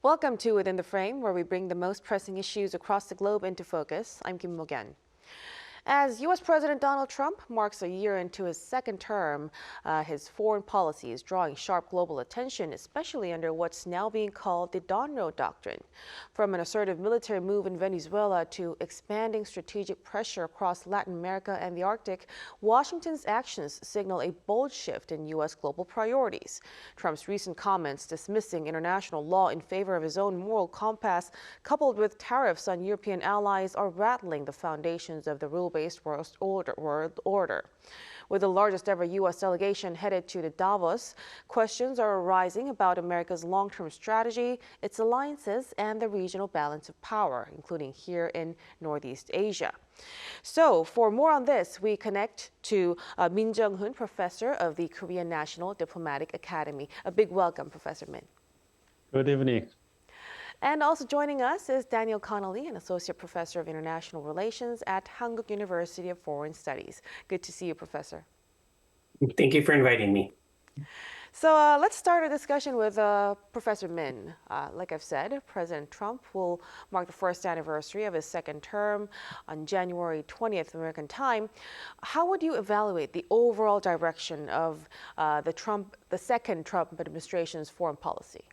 Welcome to Within the Frame, where we bring the most pressing issues across the globe into focus. I'm Kim Mok-yeon. As U.S. President Donald Trump marks a year into his second term, his foreign policy is drawing sharp global attention, especially under what's now being called the Donro Doctrine. From an assertive military move in Venezuela to expanding strategic pressure across Latin America and the Arctic, Washington's actions signal a bold shift in U.S. global priorities. Trump's recent comments dismissing international law in favor of his own moral compass, coupled with tariffs on European allies, are rattling the foundations of the rule-based world order. With the largest ever U.S. delegation headed to the Davos, questions are arising about America's long-term strategy, its alliances, and the regional balance of power, including here in Northeast Asia. So, for more on this, we connect to Min Jung-hoon, professor of the Korean National Diplomatic Academy. A big welcome, Professor Min. Good evening. And also joining us is Daniel Connolly, an associate professor of international relations at Hankuk University of Foreign Studies. Good to see you, Professor. Thank you for inviting me. So let's start our discussion with Professor Min. Like I've said, President Trump will mark the first anniversary of his second term on January 20th American time. How would you evaluate the overall direction of the second Trump administration's foreign policy?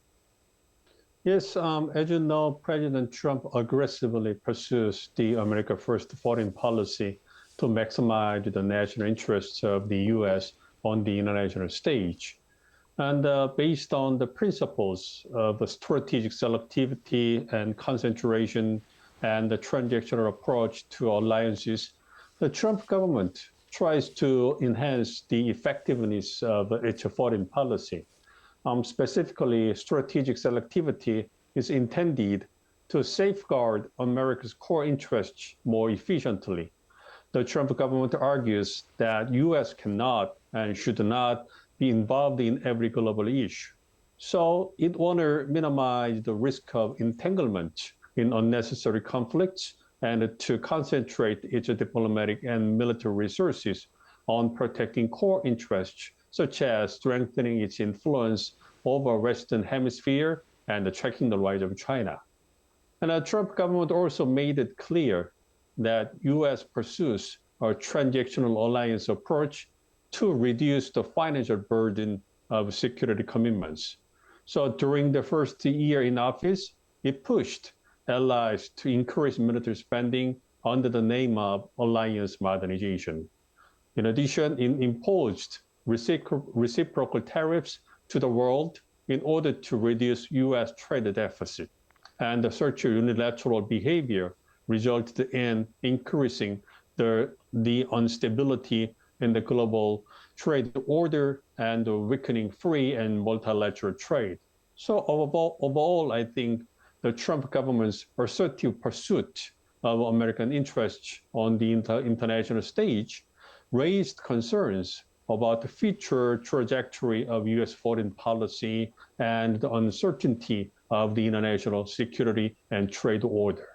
Yes, as you know, President Trump aggressively pursues the America First foreign policy to maximize the national interests of the U.S. on the international stage. And based on the principles of strategic selectivity and concentration and the transactional approach to alliances, the Trump government tries to enhance the effectiveness of its foreign policy. Specifically, strategic selectivity is intended to safeguard America's core interests more efficiently. The Trump government argues that U.S. cannot and should not be involved in every global issue. So it wants to minimize the risk of entanglement in unnecessary conflicts and to concentrate its diplomatic and military resources on protecting core interests, such as strengthening its influence over Western Hemisphere and tracking the rise of China. And the Trump government also made it clear that U.S. pursues a transactional alliance approach to reduce the financial burden of security commitments. So during the first year in office, it pushed allies to increase military spending under the name of alliance modernization. In addition, it imposed reciprocal tariffs to the world in order to reduce U.S. trade deficit. And such unilateral behavior resulted in increasing the instability in the global trade order and weakening free and multilateral trade. So overall, I think the Trump government's assertive pursuit of American interests on the international stage raised concerns about the future trajectory of U.S. foreign policy and the uncertainty of the international security and trade order.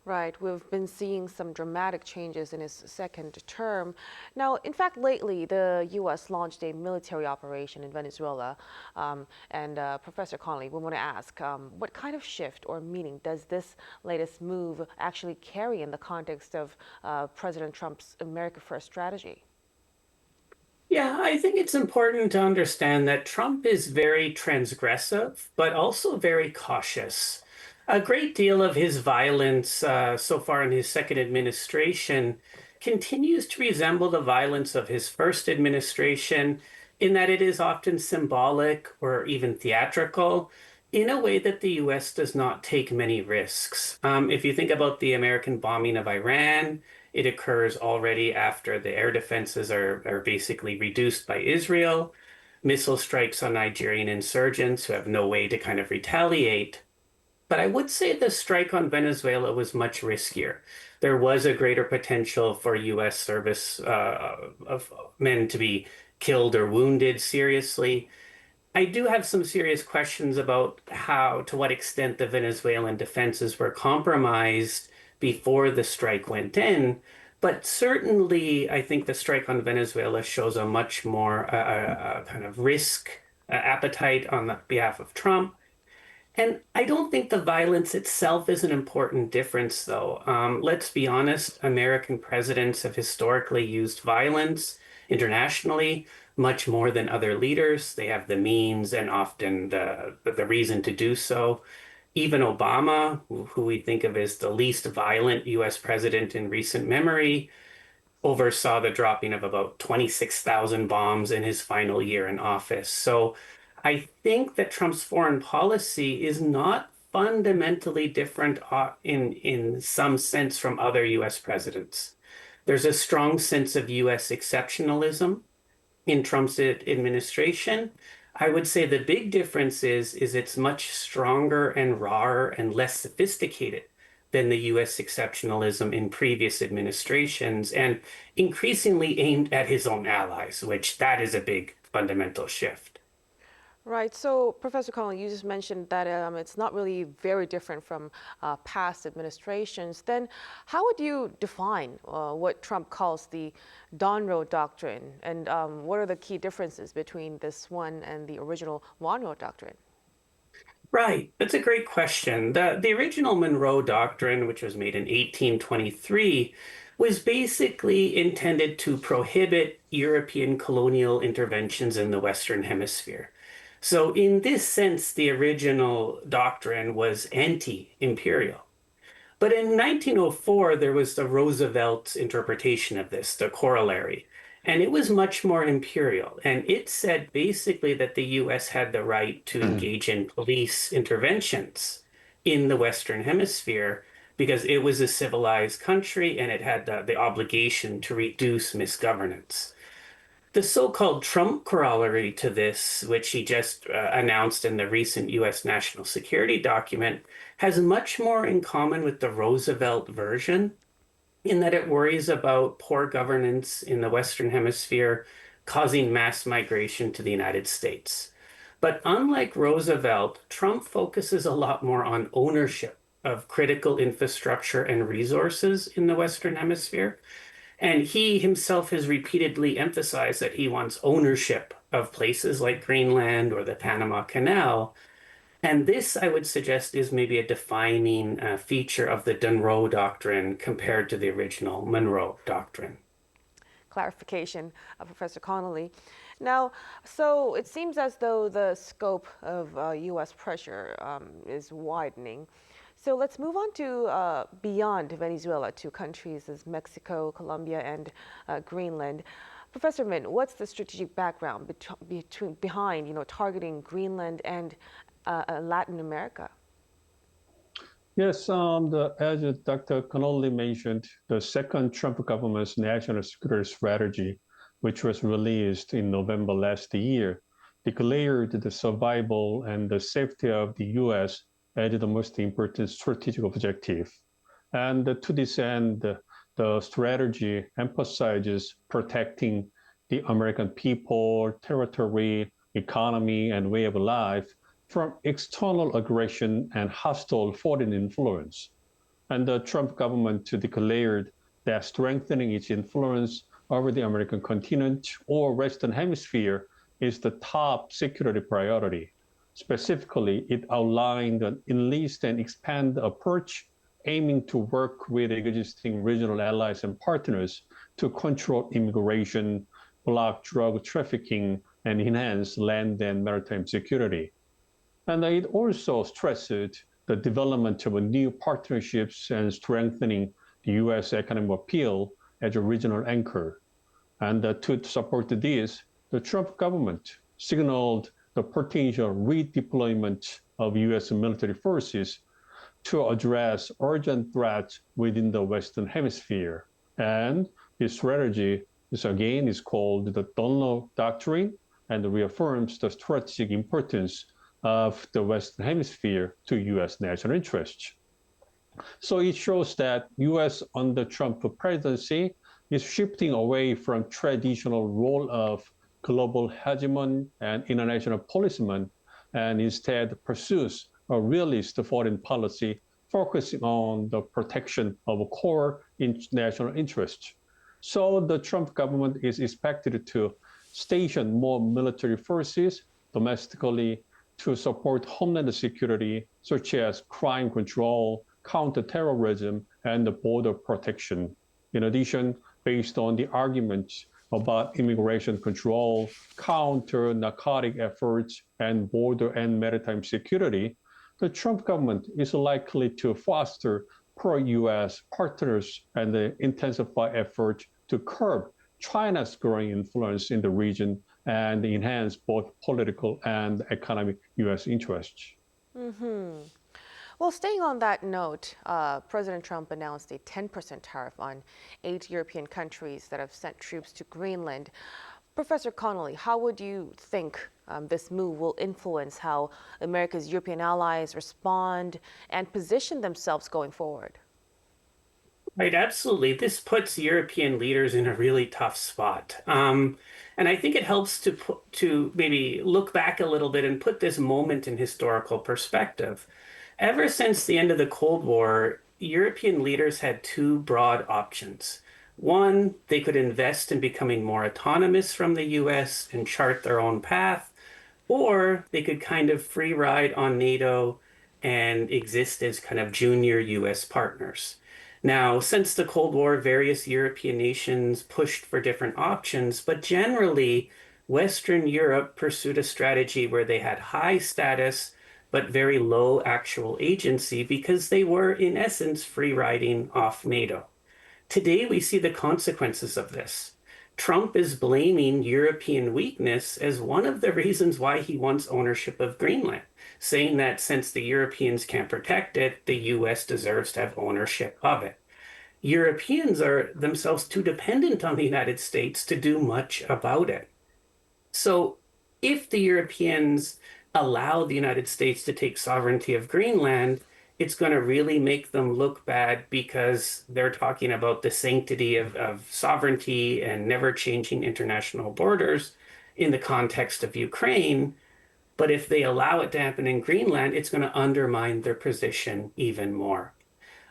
Right. We've been seeing some dramatic changes in his second term. Now, in fact, lately, the U.S. launched a military operation in Venezuela. Professor Connolly, we want to ask, what kind of shift or meaning does this latest move actually carry in the context of President Trump's America First strategy? Yeah, I think it's important to understand that Trump is very transgressive, but also very cautious. A great deal of his violence so far in his second administration continues to resemble the violence of his first administration in that it is often symbolic or even theatrical in a way that the U.S. does not take many risks. If you think about the American bombing of Iran, it occurs already after the air defenses are basically reduced by Israel, missile strikes on Nigerian insurgents who have no way to kind of retaliate. But I would say the strike on Venezuela was much riskier. There was a greater potential for U.S. service of men to be killed or wounded seriously. I do have some serious questions about to what extent the Venezuelan defenses were compromised before the strike went in. But certainly, I think the strike on Venezuela shows a much more kind of risk appetite on the behalf of Trump. And I don't think the violence itself is an important difference, though. Let's be honest, American presidents have historically used violence internationally much more than other leaders. They have the means and often the reason to do so. Even Obama, who we think of as the least violent US president in recent memory, oversaw the dropping of about 26,000 bombs in his final year in office. So I think that Trump's foreign policy is not fundamentally different in some sense from other US presidents. There's a strong sense of US exceptionalism in Trump's administration. I would say the big difference is it's much stronger and rawer and less sophisticated than the US exceptionalism in previous administrations and increasingly aimed at his own allies, which that is a big fundamental shift. Right. So, Professor Connolly, you just mentioned that it's not really very different from past administrations. Then, how would you define what Trump calls the Donroe Doctrine, and what are the key differences between this one and the original Monroe Doctrine? Right. That's a great question. The original Monroe Doctrine, which was made in 1823, was basically intended to prohibit European colonial interventions in the Western Hemisphere. So in this sense, the original doctrine was anti-imperial. But in 1904, there was the Roosevelt interpretation of this, the corollary, and it was much more imperial. And it said basically that the US had the right to engage in police interventions in the Western Hemisphere because it was a civilized country and it had the obligation to reduce misgovernance. The so-called Trump corollary to this, which he just announced in the recent US national security document, has much more in common with the Roosevelt version in that it worries about poor governance in the Western Hemisphere causing mass migration to the United States. But unlike Roosevelt, Trump focuses a lot more on ownership of critical infrastructure and resources in the Western Hemisphere. And he himself has repeatedly emphasized that he wants ownership of places like Greenland or the Panama Canal. And this, I would suggest, is maybe a defining feature of the Donroe Doctrine compared to the original Monroe Doctrine. Clarification, Professor Connolly. Now, so it seems as though the scope of U.S. pressure is widening. So let's move on to beyond Venezuela to countries as Mexico, Colombia, and Greenland. Professor Min, what's the strategic background behind targeting Greenland and Latin America? Yes, as Dr. Connolly mentioned, the second Trump government's national security strategy, which was released in November last year, declared the survival and the safety of the U.S. as the most important strategic objective. And to this end, the strategy emphasizes protecting the American people, territory, economy, and way of life from external aggression and hostile foreign influence. And the Trump government declared that strengthening its influence over the American continent or Western Hemisphere is the top security priority. Specifically, it outlined an enlist and expand approach aiming to work with existing regional allies and partners to control immigration, block drug trafficking, and enhance land and maritime security. And it also stressed the development of new partnerships and strengthening the U.S. economic appeal as a regional anchor. And to support this, the Trump government signaled the potential redeployment of U.S. military forces to address urgent threats within the Western Hemisphere. And this strategy is called the Donro Doctrine and reaffirms the strategic importance of the Western Hemisphere to U.S. national interests. So it shows that U.S. under Trump presidency is shifting away from traditional role of global hegemon and international policeman, and instead pursues a realist foreign policy focusing on the protection of core national interests. So the Trump government is expected to station more military forces domestically to support homeland security, such as crime control, counterterrorism, and border protection. In addition, based on the arguments about immigration control, counter-narcotic efforts, and border and maritime security, the Trump government is likely to foster pro-U.S. partners and intensify efforts to curb China's growing influence in the region and enhance both political and economic U.S. interests. Well, staying on that note, President Trump announced a 10% tariff on 8 European countries that have sent troops to Greenland. Professor Connolly, how would you think this move will influence how America's European allies respond and position themselves going forward? Right, absolutely. This puts European leaders in a really tough spot. And I think it helps to maybe look back a little bit and put this moment in historical perspective. Ever since the end of the Cold War, European leaders had two broad options. One, they could invest in becoming more autonomous from the US and chart their own path, or they could kind of free ride on NATO and exist as kind of junior US partners. Now, since the Cold War, various European nations pushed for different options, but generally, Western Europe pursued a strategy where they had high status but very low actual agency because they were, in essence, free riding off NATO. Today, we see the consequences of this. Trump is blaming European weakness as one of the reasons why he wants ownership of Greenland, saying that since the Europeans can't protect it, the US deserves to have ownership of it. Europeans are themselves too dependent on the United States to do much about it. So if the Europeans allow the United States to take sovereignty of Greenland, it's going to really make them look bad because they're talking about the sanctity of sovereignty and never changing international borders in the context of Ukraine. But if they allow it to happen in Greenland, it's going to undermine their position even more.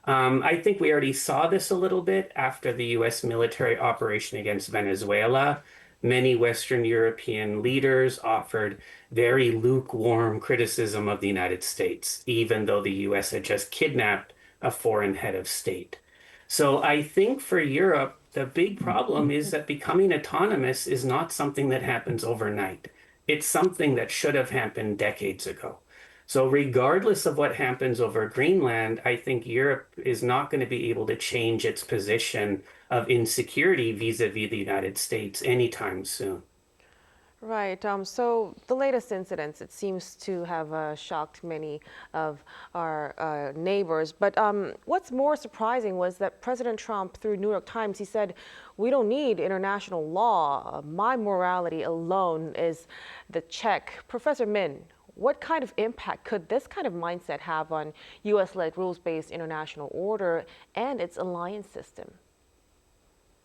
I think we already saw this a little bit after the US military operation against Venezuela. Many Western European leaders offered very lukewarm criticism of the United States, even though the US had just kidnapped a foreign head of state. So I think for Europe, the big problem is that becoming autonomous is not something that happens overnight. It's something that should have happened decades ago. So regardless of what happens over Greenland, I think Europe is not going to be able to change its position of insecurity vis-a-vis the United States anytime soon. Right. So the latest incidents, it seems to have shocked many of our neighbors. But what's more surprising was that President Trump, through New York Times, he said, "We don't need international law. My morality alone is the check." Professor Min, what kind of impact could this kind of mindset have on U.S.-led rules-based international order and its alliance system?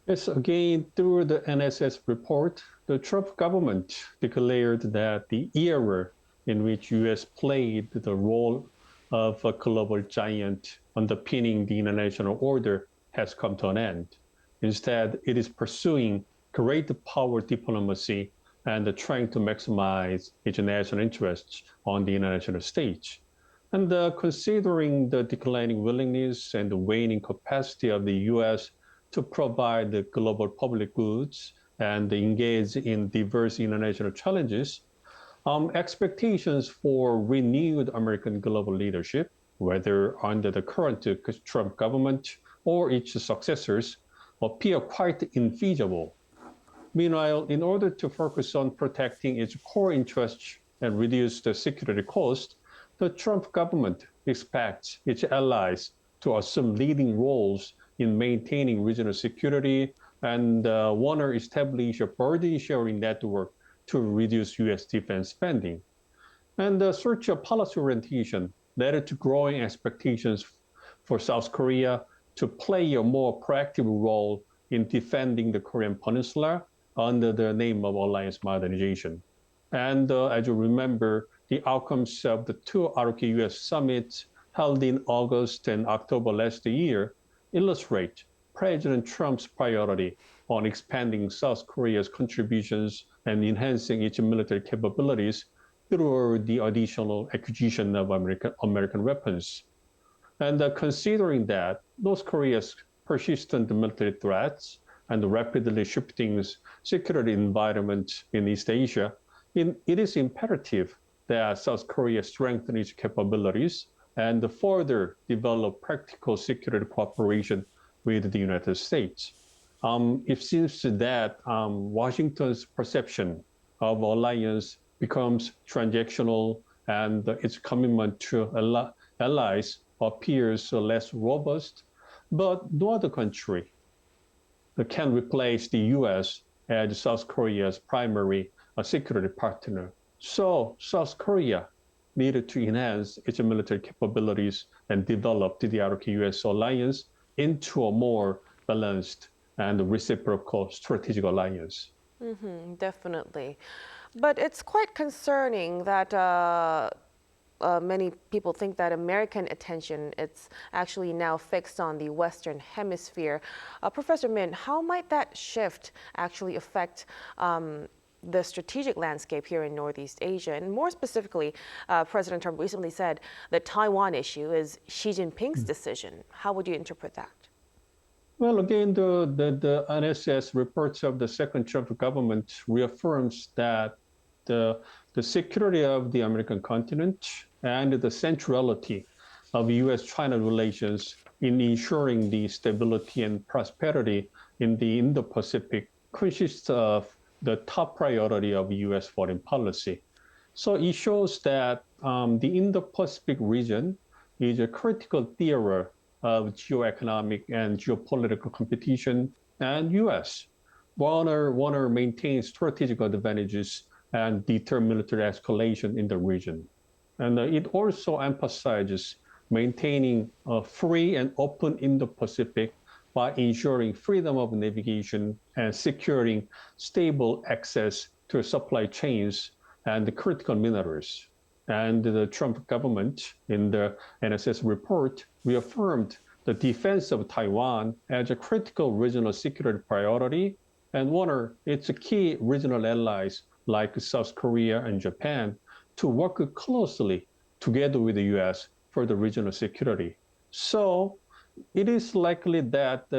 Yes, again, through the NSS report, the Trump government declared that the era in which U.S. played the role of a global giant underpinning the international order has come to an end. Instead, it is pursuing great power diplomacy and trying to maximize its national interests on the international stage. And considering the declining willingness and the waning capacity of the U.S. to provide the global public goods and engage in diverse international challenges, expectations for renewed American global leadership, whether under the current Trump government or its successors, appear quite infeasible. Meanwhile, in order to focus on protecting its core interests and reduce the security cost, the Trump government expects its allies to assume leading roles in maintaining regional security and want to establish a burden-sharing network to reduce U.S. defense spending. And such a policy orientation led to growing expectations for South Korea to play a more proactive role in defending the Korean Peninsula under the name of alliance modernization. And as you remember, the outcomes of the two ROK-US summits held in August and October last year illustrate President Trump's priority on expanding South Korea's contributions and enhancing its military capabilities through the additional acquisition of American weapons. And considering that North Korea's persistent military threats and the rapidly shifting security environment in East Asia, it is imperative that South Korea strengthen its capabilities and further develop practical security cooperation with the United States. It seems that Washington's perception of alliance becomes transactional, and its commitment to allies appears less robust, but no other country can replace the U.S. as South Korea's primary security partner. So South Korea needed to enhance its military capabilities and develop the DRK-US alliance into a more balanced and reciprocal strategic alliance. Definitely. But it's quite concerning that many people think that American attention it's actually now fixed on the Western Hemisphere. Professor Min, how might that shift actually affect the strategic landscape here in Northeast Asia? And more specifically, President Trump recently said the Taiwan issue is Xi Jinping's decision. How would you interpret that? Well, again, the NSS reports of the second Trump government reaffirms that the security of the American continent and the centrality of U.S.-China relations in ensuring the stability and prosperity in the Indo-Pacific consists of the top priority of U.S. foreign policy. So it shows that the Indo-Pacific region is a critical theater of geoeconomic and geopolitical competition, and U.S. want to maintain strategic advantages and deter military escalation in the region. And it also emphasizes maintaining a free and open Indo-Pacific by ensuring freedom of navigation and securing stable access to supply chains and the critical minerals. And the Trump government, in the NSS report, reaffirmed the defense of Taiwan as a critical regional security priority and wanted its key regional allies like South Korea and Japan to work closely together with the U.S. for the regional security. So it is likely that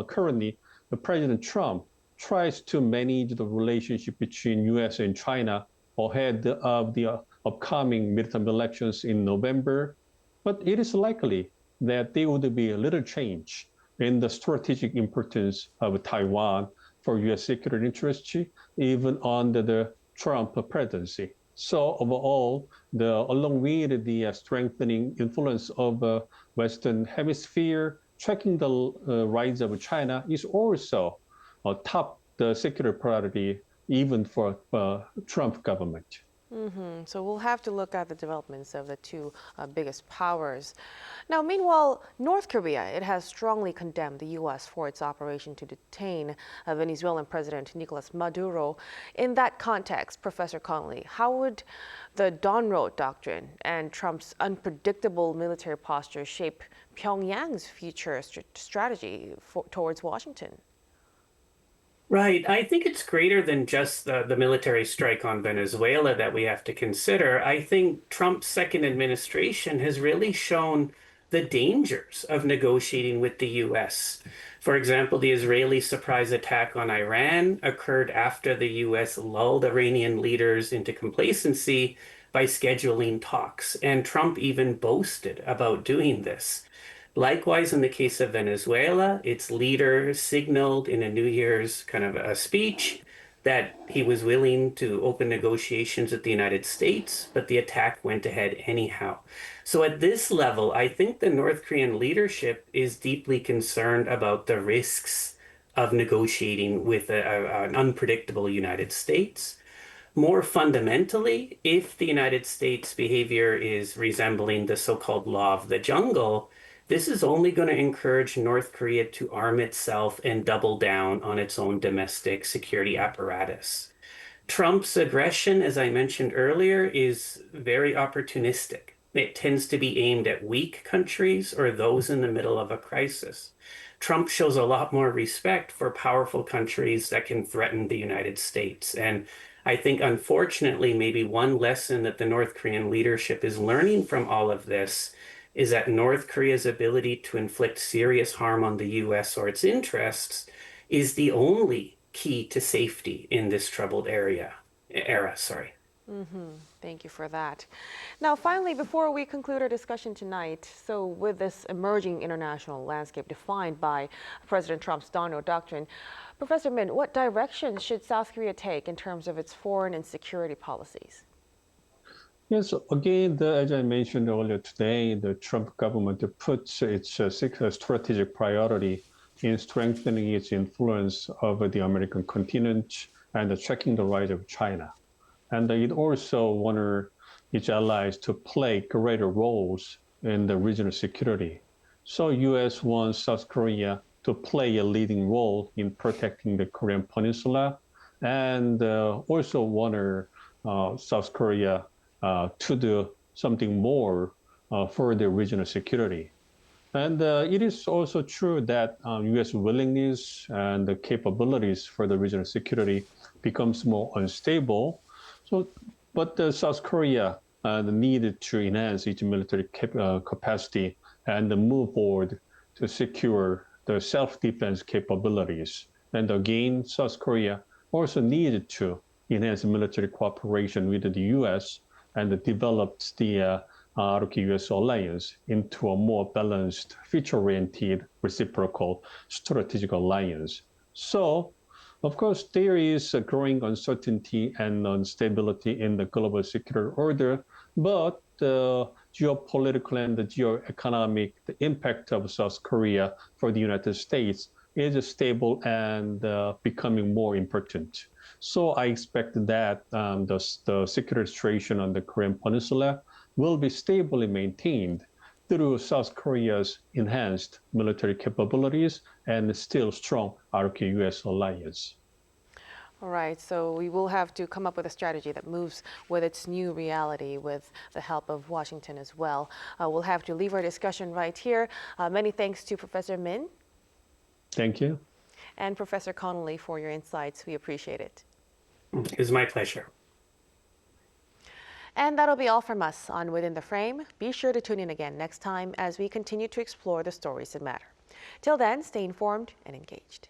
currently President Trump tries to manage the relationship between U.S. and China ahead of the upcoming midterm elections in November, but it is likely that there would be a little change in the strategic importance of Taiwan for U.S. security interests, even under the Trump presidency. So overall, along with the strengthening influence of the Western Hemisphere, tracking the rise of China is also top the security priority, even for Trump government. So we'll have to look at the developments of the two biggest powers. Now, meanwhile, North Korea, it has strongly condemned the U.S. for its operation to detain Venezuelan President Nicolas Maduro. In that context, Professor Connolly, how would the Donroe Doctrine and Trump's unpredictable military posture shape Pyongyang's future strategy towards Washington? Right. I think it's greater than just the military strike on Venezuela that we have to consider. I think Trump's second administration has really shown the dangers of negotiating with the U.S. For example, the Israeli surprise attack on Iran occurred after the U.S. lulled Iranian leaders into complacency by scheduling talks, and Trump even boasted about doing this. Likewise, in the case of Venezuela, its leader signaled in a New Year's kind of a speech that he was willing to open negotiations with the United States, but the attack went ahead anyhow. So at this level, I think the North Korean leadership is deeply concerned about the risks of negotiating with an unpredictable United States. More fundamentally, if the United States' behavior is resembling the so-called law of the jungle, this is only going to encourage North Korea to arm itself and double down on its own domestic security apparatus. Trump's aggression, as I mentioned earlier, is very opportunistic. It tends to be aimed at weak countries or those in the middle of a crisis. Trump shows a lot more respect for powerful countries that can threaten the United States. And I think, unfortunately, maybe one lesson that the North Korean leadership is learning from all of this is that North Korea's ability to inflict serious harm on the US or its interests is the only key to safety in this troubled era. Thank you for that. Now, finally, before we conclude our discussion tonight, so with this emerging international landscape defined by President Trump's Donro Doctrine, Professor Min, what direction should South Korea take in terms of its foreign and security policies? Yes, again, as I mentioned earlier today, the Trump government puts its strategic priority in strengthening its influence over the American continent and checking the rise of China. And it also wants its allies to play greater roles in the regional security. So U.S. wants South Korea to play a leading role in protecting the Korean Peninsula, and also want South Korea to do something more for the regional security. And it is also true that U.S. willingness and the capabilities for the regional security becomes more unstable. But South Korea needed to enhance its military capacity and move forward to secure the self-defense capabilities. And again, South Korea also needed to enhance military cooperation with the U.S. and developed the ROK-US alliance into a more balanced, future-oriented, reciprocal strategic alliance. So, of course, there is a growing uncertainty and instability in the global security order, but the geopolitical and the geoeconomic impact of South Korea for the United States is stable and becoming more important. So I expect that the security situation on the Korean Peninsula will be stably maintained through South Korea's enhanced military capabilities and still strong ROK-US alliance. All right, so we will have to come up with a strategy that moves with its new reality with the help of Washington as well. We'll have to leave our discussion right here. Many thanks to Professor Min. Thank you. And Professor Connolly for your insights. We appreciate it. It was my pleasure. And that'll be all from us on Within the Frame. Be sure to tune in again next time as we continue to explore the stories that matter. Till then, stay informed and engaged.